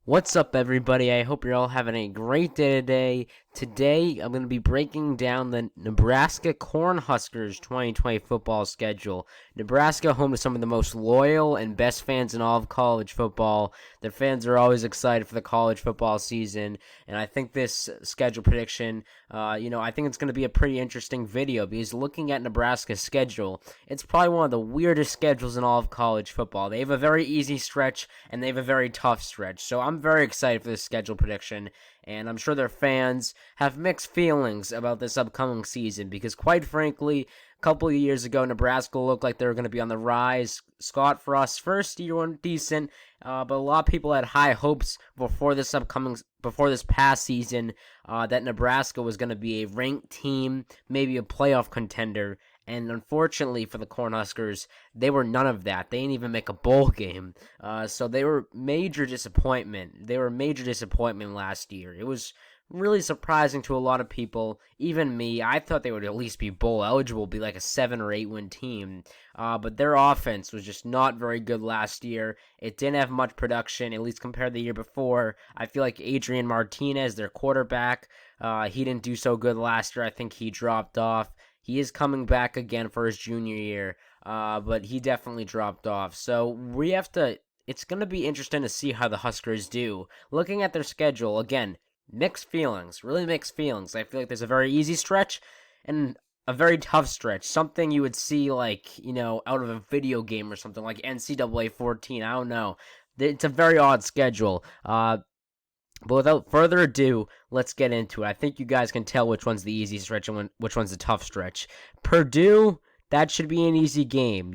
What's up, everybody? I hope you're all having a great day today. Today, I'm going to be breaking down the Nebraska Cornhuskers 2020 football schedule. Nebraska, home to some of the most loyal and best fans in all of college football. Their fans are always excited for the college football season, and I think this schedule prediction, I think it's going to be a pretty interesting video because looking at Nebraska's schedule, it's probably one of the weirdest schedules in all of college football. They have a very easy stretch, and they have a very tough stretch, so I'm very excited for this schedule prediction, and I'm sure their fans have mixed feelings about this upcoming season because, quite frankly, a couple of years ago, Nebraska looked like they were going to be on the rise. Scott Frost's first year went decent, but a lot of people had high hopes before this past season that Nebraska was going to be a ranked team, maybe a playoff contender. And unfortunately for the Cornhuskers, they were none of that. They didn't even make a bowl game. So they were major disappointment. They were a major disappointment last year. It was really surprising to a lot of people, even me. I thought they would at least be bowl eligible, be like a 7 or 8 win team. But their offense was just not very good last year. It didn't have much production, at least compared to the year before. I feel like Adrian Martinez, their quarterback, he didn't do so good last year. I think he dropped off. He is coming back again for his junior year, but he definitely dropped off. So it's going to be interesting to see how the Huskers do. Looking at their schedule, again, mixed feelings, really mixed feelings. I feel like there's a very easy stretch and a very tough stretch. Something you would see out of a video game or something like NCAA 14. I don't know. It's a very odd schedule. But without further ado, let's get into it. I think you guys can tell which one's the easy stretch and which one's the tough stretch. Purdue, that should be an easy game.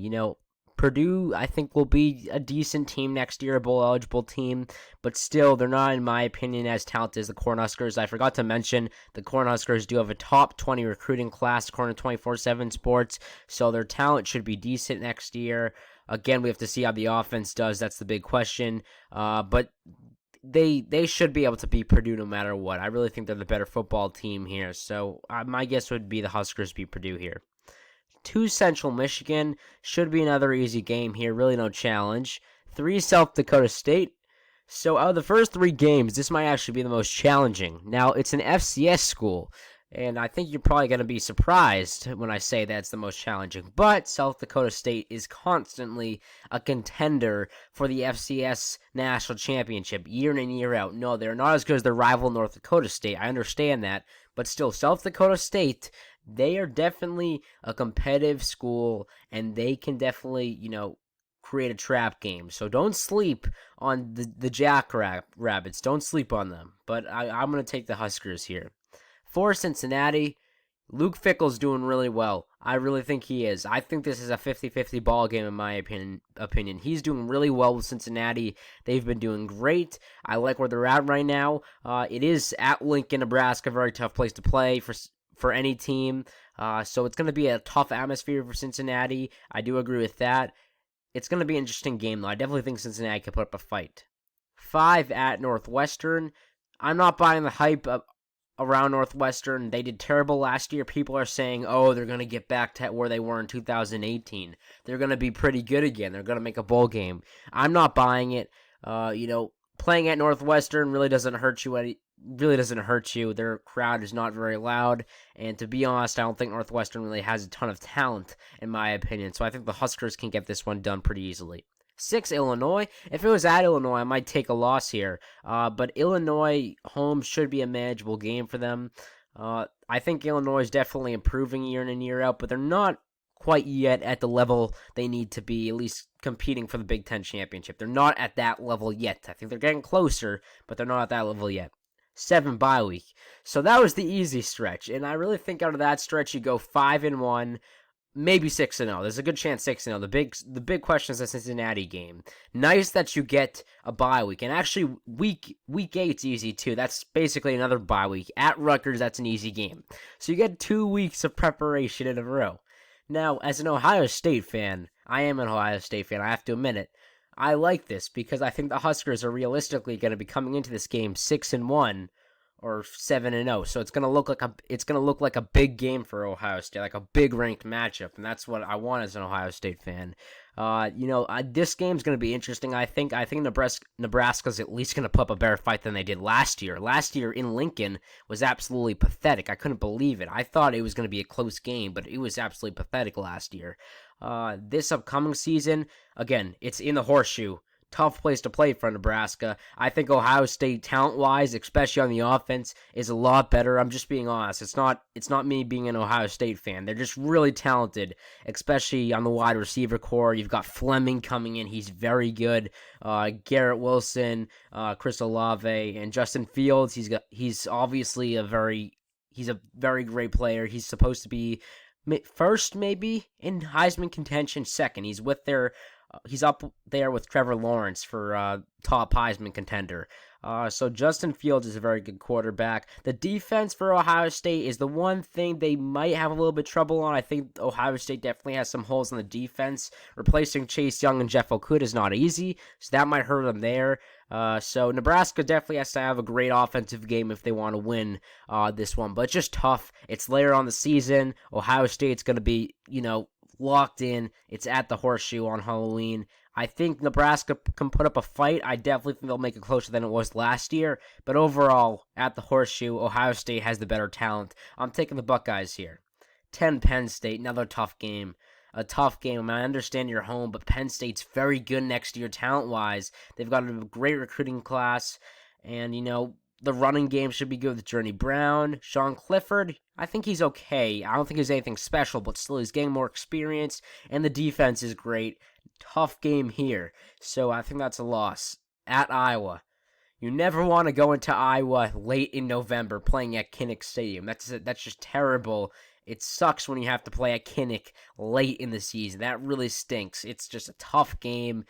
Purdue, I think, will be a decent team next year, a bowl-eligible team, but still, they're not, in my opinion, as talented as the Cornhuskers. I forgot to mention, the Cornhuskers do have a top 20 recruiting class according to 24/7 Sports, so their talent should be decent next year. Again, we have to see how the offense does. That's the big question, but they should be able to beat Purdue no matter what. I really think they're the better football team here, so my guess would be the Huskers beat Purdue here. 2 Central Michigan should be another easy game here, really no challenge. 3 South Dakota State. So out of the first 3 games, this might actually be the most challenging. Now, it's an FCS school, and I think you're probably going to be surprised when I say that's the most challenging. But South Dakota State is constantly a contender for the FCS National Championship year in and year out. No, they're not as good as their rival North Dakota State. I understand that. But still, South Dakota State, they are definitely a competitive school, and they can definitely, create a trap game. So don't sleep on the Jackrabbits. Don't sleep on them. But I'm going to take the Huskers here. For Cincinnati, Luke Fickell's doing really well. I really think he is. I think this is a 50-50 ball game in my opinion. He's doing really well with Cincinnati. They've been doing great. I like where they're at right now. It is at Lincoln, Nebraska, a very tough place to play for any team. So it's going to be a tough atmosphere for Cincinnati. I do agree with that. It's going to be an interesting game, though. I definitely think Cincinnati can put up a fight. 5 at Northwestern. I'm not buying the hype around Northwestern. They did terrible last year. People are saying, they're going to get back to where they were in 2018. They're going to be pretty good again. They're going to make a bowl game. I'm not buying it. Playing at Northwestern really doesn't hurt you. Their crowd is not very loud, and to be honest, I don't think Northwestern really has a ton of talent, in my opinion, so I think the Huskers can get this one done pretty easily. 6, Illinois. If it was at Illinois, I might take a loss here. But Illinois home should be a manageable game for them. I think Illinois is definitely improving year in and year out, but they're not quite yet at the level they need to be, at least competing for the Big Ten championship. They're not at that level yet. I think they're getting closer, but they're not at that level yet. 7 bye week. So that was the easy stretch, and I really think out of that stretch you go 5-1. Maybe 6-0. There's a good chance 6-0. The big question is the Cincinnati game. Nice that you get a bye week, and actually week 8's easy too. That's basically another bye week at Rutgers. That's an easy game. So you get 2 weeks of preparation in a row. Now, as an Ohio State fan, I am an Ohio State fan. I have to admit it. I like this because I think the Huskers are realistically going to be coming into this game 6-1. Or 7-0, so it's gonna look like a big game for Ohio State, like a big ranked matchup, and that's what I want as an Ohio State fan. This game's going to be interesting. I think Nebraska's at least going to put up a better fight than they did last year. Last year in Lincoln was absolutely pathetic. I couldn't believe it. I thought it was going to be a close game, but it was absolutely pathetic last year. This upcoming season, again, it's in the Horseshoe. Tough place to play for Nebraska. I think Ohio State, talent-wise, especially on the offense, is a lot better. I'm just being honest. It's not me being an Ohio State fan. They're just really talented, especially on the wide receiver core. You've got Fleming coming in. He's very good. Garrett Wilson, Chris Olave, and Justin Fields. He's obviously a very great player. He's supposed to be first, maybe, in Heisman contention. Second, he's up there with Trevor Lawrence for top Heisman contender. So Justin Fields is a very good quarterback. The defense for Ohio State is the one thing they might have a little bit trouble on. I think Ohio State definitely has some holes in the defense. Replacing Chase Young and Jeff Okudah is not easy, so that might hurt them there. So Nebraska definitely has to have a great offensive game if they want to win this one. But it's just tough. It's later on the season. Ohio State's going to be, locked in. It's at the Horseshoe on Halloween. I think Nebraska can put up a fight. I definitely think they'll make it closer than it was last year. But overall, at the Horseshoe, Ohio State has the better talent. I'm taking the Buckeyes here. 10 Penn State, another tough game. A tough game. I mean, I understand you're home, but Penn State's very good next year talent-wise. They've got a great recruiting class. And, the running game should be good with Journey Brown. Sean Clifford, I think he's okay. I don't think he's anything special, but still he's getting more experience, and the defense is great. Tough game here, so I think that's a loss. At Iowa. You never want to go into Iowa late in November playing at Kinnick Stadium. That's just terrible. It sucks when you have to play at Kinnick late in the season. That really stinks. It's just a tough game.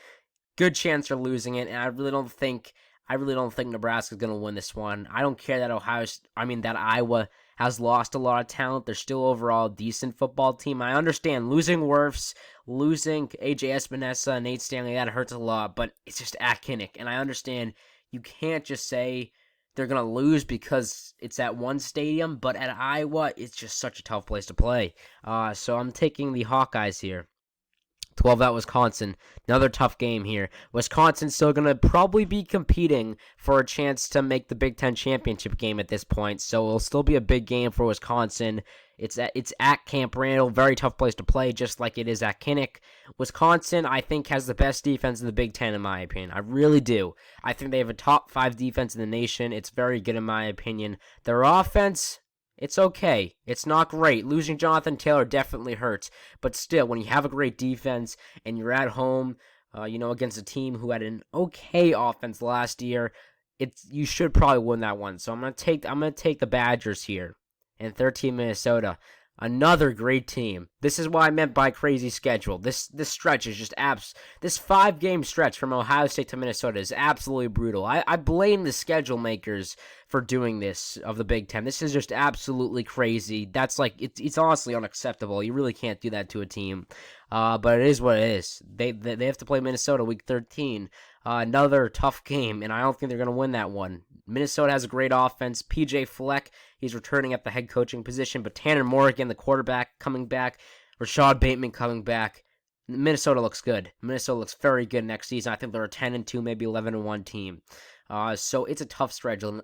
Good chance for losing it, and I really don't think Nebraska's going to win this one. I don't care that Iowa has lost a lot of talent. They're still overall a decent football team. I understand losing Wirfs, losing AJ Espinosa and Nate Stanley, that hurts a lot, but it's just at Kinnick. And I understand you can't just say they're going to lose because it's at one stadium, but at Iowa, it's just such a tough place to play. So I'm taking the Hawkeyes here. 12 at Wisconsin. Another tough game here. Wisconsin's still going to probably be competing for a chance to make the Big Ten championship game at this point, so it'll still be a big game for Wisconsin. It's at Camp Randall. Very tough place to play, just like it is at Kinnick. Wisconsin, I think, has the best defense in the Big Ten, in my opinion. I really do. I think they have a top 5 defense in the nation. It's very good, in my opinion. Their offense, it's okay. It's not great. Losing Jonathan Taylor definitely hurts. But still, when you have a great defense and you're at home, against a team who had an okay offense last year, you should probably win that one. So I'm gonna take the Badgers here. And 13 Minnesota. Another great team. This is what I meant by crazy schedule. This stretch is just this 5-game stretch from Ohio State to Minnesota is absolutely brutal. I blame the schedule makers for doing this of the Big Ten. This is just absolutely crazy. That's it's honestly unacceptable. You really can't do that to a team. But it is what it is. They have to play Minnesota week 13. Another tough game, and I don't think they're going to win that one. Minnesota has a great offense. PJ Fleck, he's returning at the head coaching position, but Tanner Morgan, the quarterback, coming back. Rashad Bateman coming back. Minnesota looks good. Minnesota looks very good next season. I think they're a 10-2, maybe 11-1 team. So it's a tough schedule.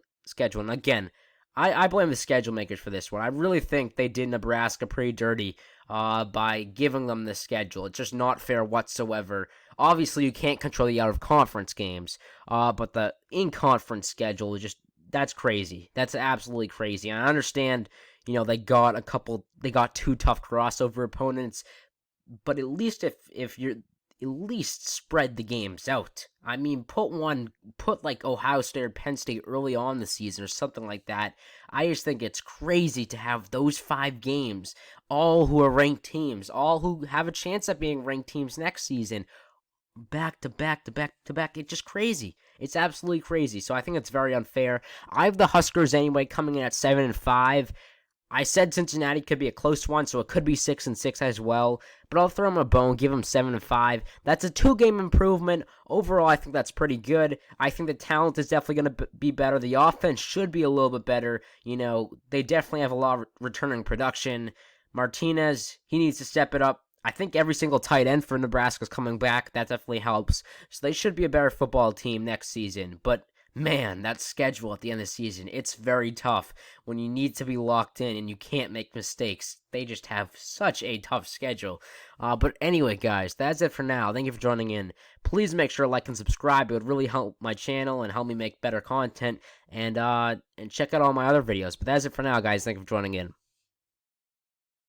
And again, I blame the schedule makers for this one. I really think they did Nebraska pretty dirty by giving them the schedule. It's just not fair whatsoever. Obviously, you can't control the out-of-conference games, but the in-conference schedule is that's crazy. That's absolutely crazy. And I understand, they got 2 tough crossover opponents, but at least if you're at least spread the games out. I mean, put like Ohio State or Penn State early on the season or something like that. I just think it's crazy to have those 5 games, all who are ranked teams, all who have a chance at being ranked teams next season, back to back to back to back. It's just crazy. It's absolutely crazy. So I think it's very unfair. I have the Huskers anyway coming in at 7-5. I said Cincinnati could be a close one, so it could be 6-6 as well. But I'll throw them a bone, give them 7-5. That's a 2-game improvement. Overall, I think that's pretty good. I think the talent is definitely going to be better. The offense should be a little bit better. They definitely have a lot of returning production. Martinez, he needs to step it up. I think every single tight end for Nebraska is coming back. That definitely helps. So they should be a better football team next season. But man, that schedule at the end of the season, it's very tough when you need to be locked in and you can't make mistakes. They just have such a tough schedule. But anyway, guys, that's it for now. Thank you for joining in. Please make sure to like and subscribe. It would really help my channel and help me make better content. And check out all my other videos. But that's it for now, guys. Thank you for joining in.